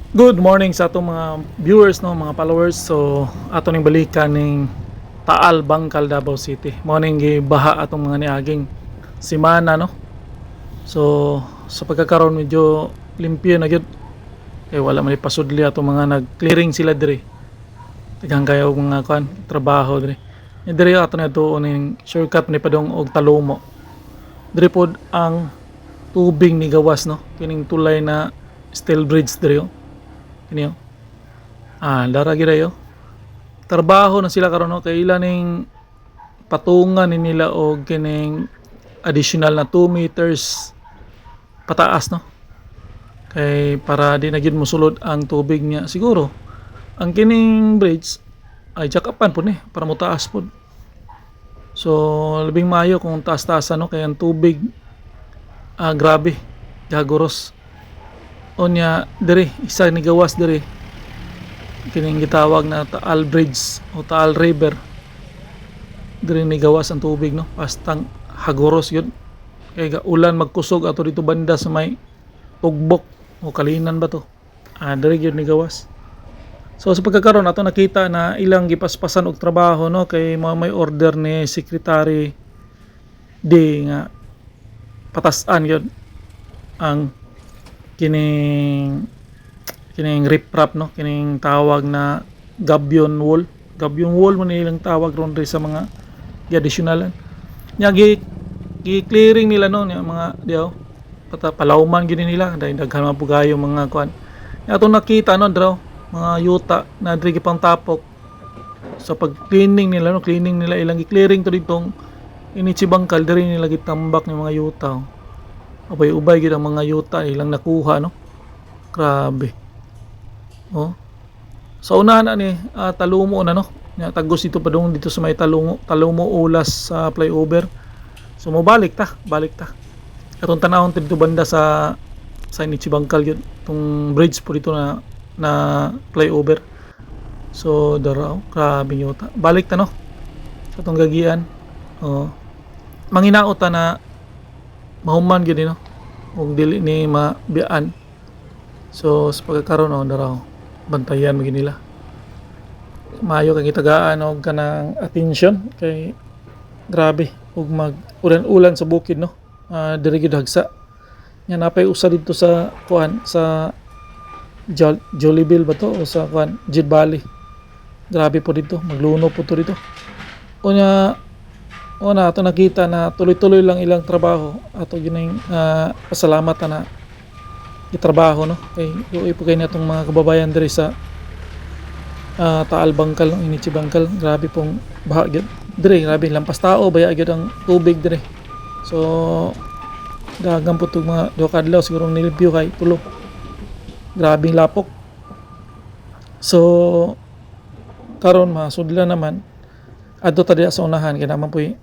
Good morning sa atong mga viewers no, mga followers. So ato ning balikan ning Taal Bangkal Davao City. Mao ning gibaha atong mga niaging semana no. So sa pagkakaroon medyo limpyo na gyud. Kay wala man ipasudli atong mga nag-clearing sila diri. Daghang kayo og mga trabaho diri. Ni diri ato na tuon ning shortcut ni padong og Talumo. Diri pod ang tubig ni gawas no. Kining tulay na steel bridge diri oh. Kini oh. Dara gid ayo. Trabaho na sila karon no kay ila ning patungan ni nila og kining additional na 2 meters pataas no. Kay para di na gid mosulod ang tubig niya siguro. Ang kining bridge ay jackupan po ni para motaas po. So labing maayo kung taas-taasan no kay ang tubig grabe gagoros. Onya diri isa ni gawas diri kining gitawag na Taal Bridge o Taal River. Diri ni gawas ang tubig no pastang hagoros yun kay ulan magkusog ato dito banda sa may tugbok o kalinan ba to diri gyud ni gawas. So sa pagkakaroon ato nakita na ilang gipaspasan og trabaho no kay may order ni Secretary D nga patasan yun ang kining riprap no kining tawag na gabion wall man nilang tawag ron rin sa mga additional nya gi-clearing nila no nya mga diaw palawman gid nila dahil daghan man pugayo mga kuan nya ato nakita no draw mga yuta na diri gipang tapok sa pag-cleaning nila no cleaning nila ilang gi-clearing to ditong inichi bangkal diri nila gitambak ni mga yuta oh. Ubay-ubay gid ang mga yuta ilang nakuha no. Grabe. Oh. Sa unahan na ni Talumo na no. Nya tagos dito padung dito sa may Talumo ulas sa flyover. So balik ta. Katong tanawon dito banda sa Inichi Bangkal gyud tong bridge po dito na flyover. So daraw grabe yuta. Balik ta no. Katong gagian. Oh. Manginaot ta na mahuman gid no ug dili ni mabiyaan. So sa pagkakaroon daraw bantayan mo nila maayo kay gitagaan og kanang attention kay grabe ug mag-ulan sa bukid no diri gid hagsa nya napay usa dito sa kuan sa Jollibee ba to o sa kuan Jid Valley. Grabe po dito magluno po to dito unya na ato nakita na tuloy-tuloy lang ilang trabaho ato gining pasalamat na itrabaho no kay duoy po kay natong mga kababayan diri sa Taal Bangkal no Inichi Bangkal. Grabe pong baha gyud diri, grabe lampas tao baya gyud ang tubig diri. So daghang putog mga duha ka adlaw siguro nilibyo kay tulo. Grabing lapok. So karon masudlan naman adto ta diha sa unahan kay naman puy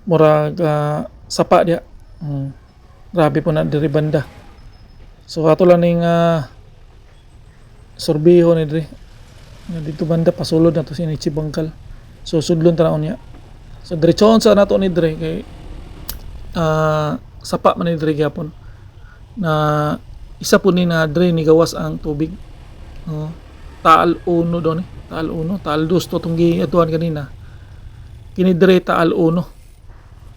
murag sapa dia. Grabe po na diri banda. So ato lang ning sorbiho ni diri. Dito banda pasulod na to si Inichi Bangkal. So sudlon ta na unya. So diretsyon sa nato ni diri kay sapa man ni diri gyapon. Na isa po ni na diri ni gawas ang tubig. Taal 1 daw ni. Taal 1, Taal 2 to tong giatuan kanina. Kini diri Taal 1.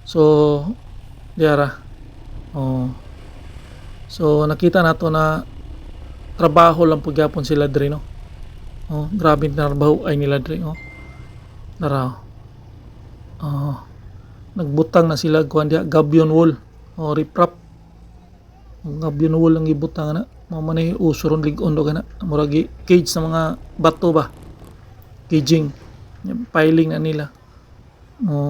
So diara so nakita nato na trabaho lang po gyapon sila diri no. Grabe na trabaho ay nila diri naraw nagbutang na sila kuan dia gabion wall riprap gabion wall ang ibutang na mao man ay usuron lig-on do kana murag cage sa mga bato ba caging piling na nila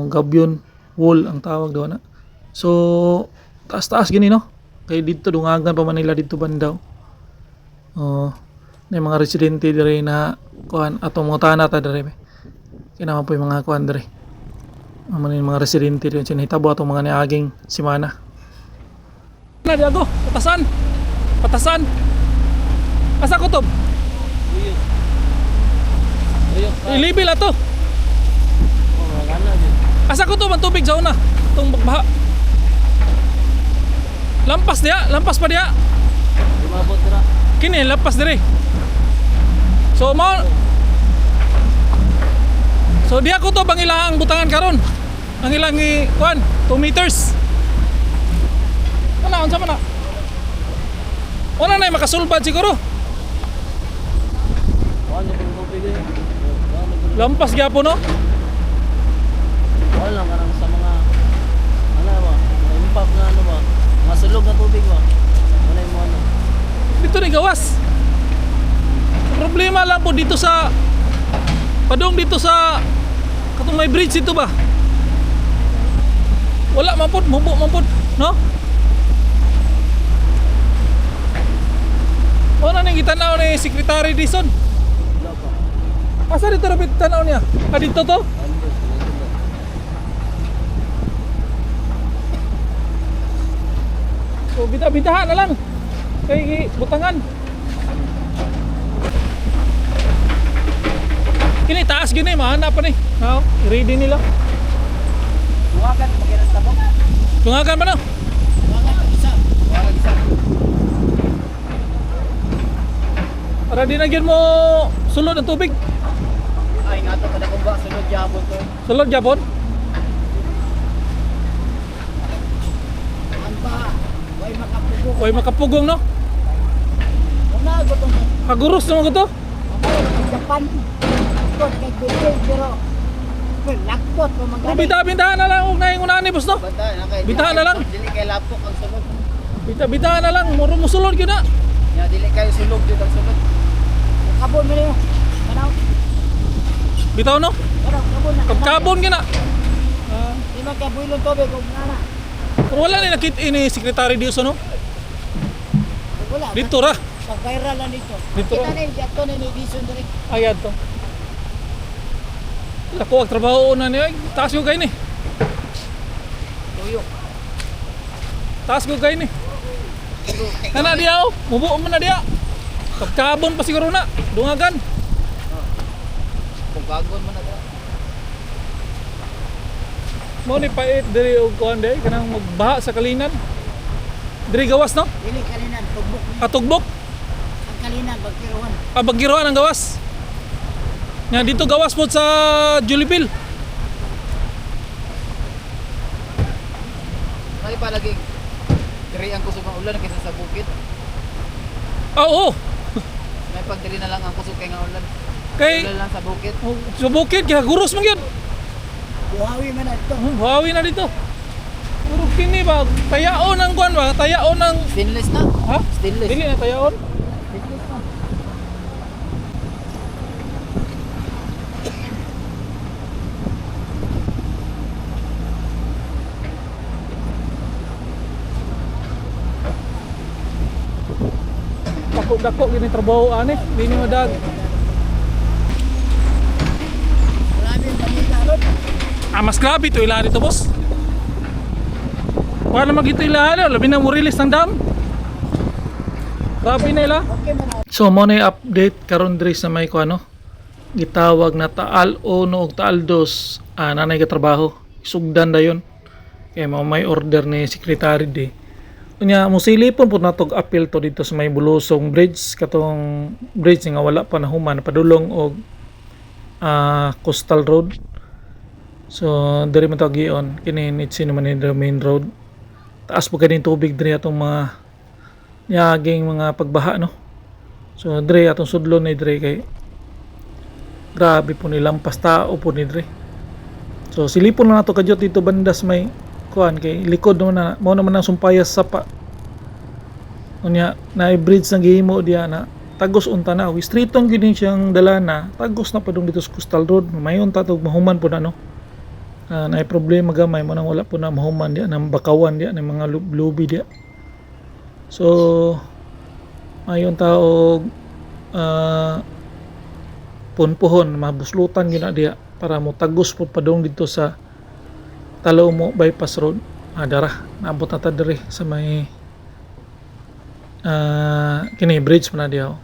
gabion wall ang tawag daw na. So taas-taas gini no. Kay dito dungagan pa man nila dito bandaw. Na mga residente diri na kuan atong mga tana ta diri. Kay naman po yung mga kuan diri. Mga residente diri sinahitabo atong mga niaging semana. Na diago, patasan. Asa kutob? Ilibil ato. Asa ko to man tubig sa una tong bagbaha. Lampas pa dia. Lumabot dira. Kini lapas dire. So mo So di ako to bang ilang butangan karon. Ang ilang kuan 2 meters. Ano unsa man na? Wala na makasulbad siguro. Ano kung tubig eh? Lampas gyapon no. Wala lang karang sa mga ano ba? Mga impact na ano ba? Mga sulog na tubig ba? Wala yung mga ano. Dito ni gawas. Problema lang po dito sa padong dito sa katong may bridge ito ba? Wala mampod, mubo mampod, no? Wala nang gitanaw ni Secretary Dison. Wala pa. Asa dito rapit tanaw niya? Ah, dito to? So bita-bitahan na lang. Kay butangan. Kini taas gini mahanap pa ni. No, ready nila. Tuwagan magiras tabok. Tungagan ba na? Tuwagan isa. Tuwagan isa. Para di na gyud mo sulod ang tubig. Ay nga to kada kumba sunod jabon to. Sulod gyapon. Ang baha. Way makapugong. Oy makapugong no. Una gutong Kaguros naman ko to. Japan. Kot kay Google pero lakpot mo Oh, magani. bita-bitahan na lang og naingunan ni boss no. Banta na kay. Bitahan na lang. Dili kay lapok ang sunod. Bita-bitahan na lang muro mo sulod gyud na. Ya dili kay sulog jud ang sunod. Kabon mo niyo. Kanaw. Bitaw no. Kabon na. Kabkabon gyud na. Di man kay builon tubig og nana. Pero wala ni nakit ini Secretary Dison no. Wala. Dito ra. Pag-viral lang dito. Dito Kita ra. na yung dito na ni Dison direct. Ayad to. Ako ang trabaho na ni ay taas ko kay ni. Tuyo. Taas ko kay ni. Kana dia oh, mubo man na dia. Pagkabon pa siguro na, dungagan. Kung gagon mo na dira. Mo ni pait diri og kuan day kanang magbaha sa kalinan. Diri gawas no? Dili kalinan tugbok ni. Atugbok. Ang kalinan bagkiruhan. Baggiroan ang gawas. Nga dito gawas po sa Julipil. May palagi diri ang kusog ng ulan kaysa sa bukid. Ah, oo. May pag diri na lang ang kusog kay nga ulan. Kay Ulan lang sa bukid. sa bukid kaya guros man gyud. Buhawi man na ito. Hawi na dito. Puro kini ba tayaon ang kuan ba? Tayaon ng Stainless na. ha? Stainless. Dili na tayaon. Stainless na. Dako-dako gini trabaho ani, dili madag. Grabe ang balita ron. Ah, mas grabe to ila dito, boss. Wala naman gito ila, labi na mo release ng dam. Grabe na ila. Okay man na. So mo na update karon diri sa may ko ano. Gitawag na Taal 1 ug Taal 2. Nanay ka trabaho. Sugdan dayon. Kay mao may order ni secretary di. Unya mo silipon pud natog appeal to dito sa may Bulusong Bridge katong bridge nga wala pa nahuman padulong og Coastal Road. So diri man to gion kini nitsi naman ni the main road. Taas po kaning tubig diri atong mga yaging mga pagbaha no. So diri atong sudlon ni diri kay grabe po nilampas tao po ni diri. So silipon na nato kadyot dito bandas may kuan kay likod mo na mo naman ang sumpayas sa pa. Unya na bridge ng gihimo diya na tagos unta na og streeton gyud din siyang dalana tagos na padung dito sa Coastal Road mayon ta tog mahuman po na no. Na problema gamay mo nang wala po na mahuman diya nang bakawan diya ng mga lubi diya. So mayon ta og punpuhon mabuslutan gyud na diya para mo tagos po padung dito sa Talomo Bypass Road. Dara naabot na ta diri sa may kini bridge man na diha.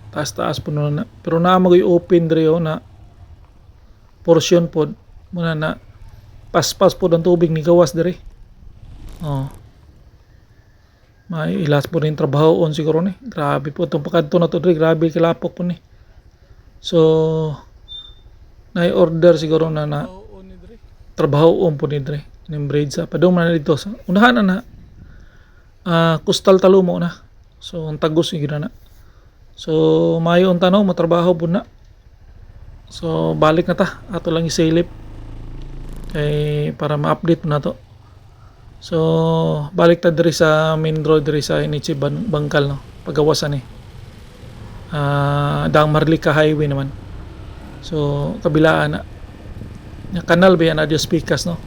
Taas-taas po na pero na magoy open diri na portion pod muna na paspas po ang tubig ni gawas diri. Oh. May ilas po rin trabaho on siguro ni. Grabe po itong pakadto na to dre, grabe kilapok po ni. So na-order siguro na trabaho on po ni dre. Ning braid sa padung man na dito sa unahan na Coastal Talumo na. So ang tagos ni gina na. So mayo ang tanaw matrabaho po na. So balik na ta ato lang isilip kay para ma-update po na to. So balik ta diri sa main road diri sa Inichi Bangkal no. Pagawasan ni. Daang Marlica Highway naman. So kabilaan na. Yung kanal ba yan na Pikas no.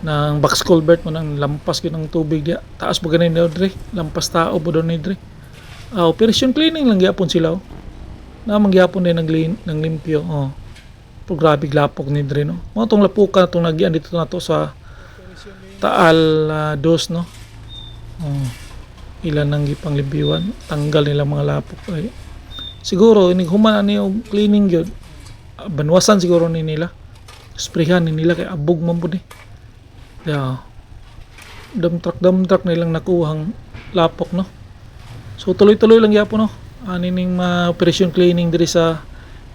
Nang box culvert mo nang lampas ko ng tubig dia. Taas po ganin daw diri. Lampas tao po doon ni diri. Operation cleaning lang gyapon sila oh. Na mangyapon din ng limpyo oh. Pero grabe glapok ni diri no. Mo tong lapukan tong nagyan dito na to sa Taal dos no. Oh. Ilan nang gipang limpiwan, tanggal nila mga lapok ay. Siguro inig human ani og cleaning gyud. Banwasan siguro ni nila. Sprayhan ni nila kay abog man pud ni. Yeah. Dam truck nilang nakuhang lapok no. So tuloy-tuloy lang gyapon no. Ani ning operation cleaning diri sa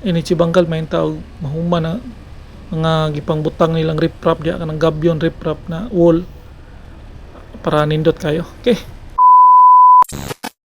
Inichi Bangkal may tawag mahuman na mga gipang butang nilang riprap diya kanang gabyon riprap na wall para nindot kayo. Okay.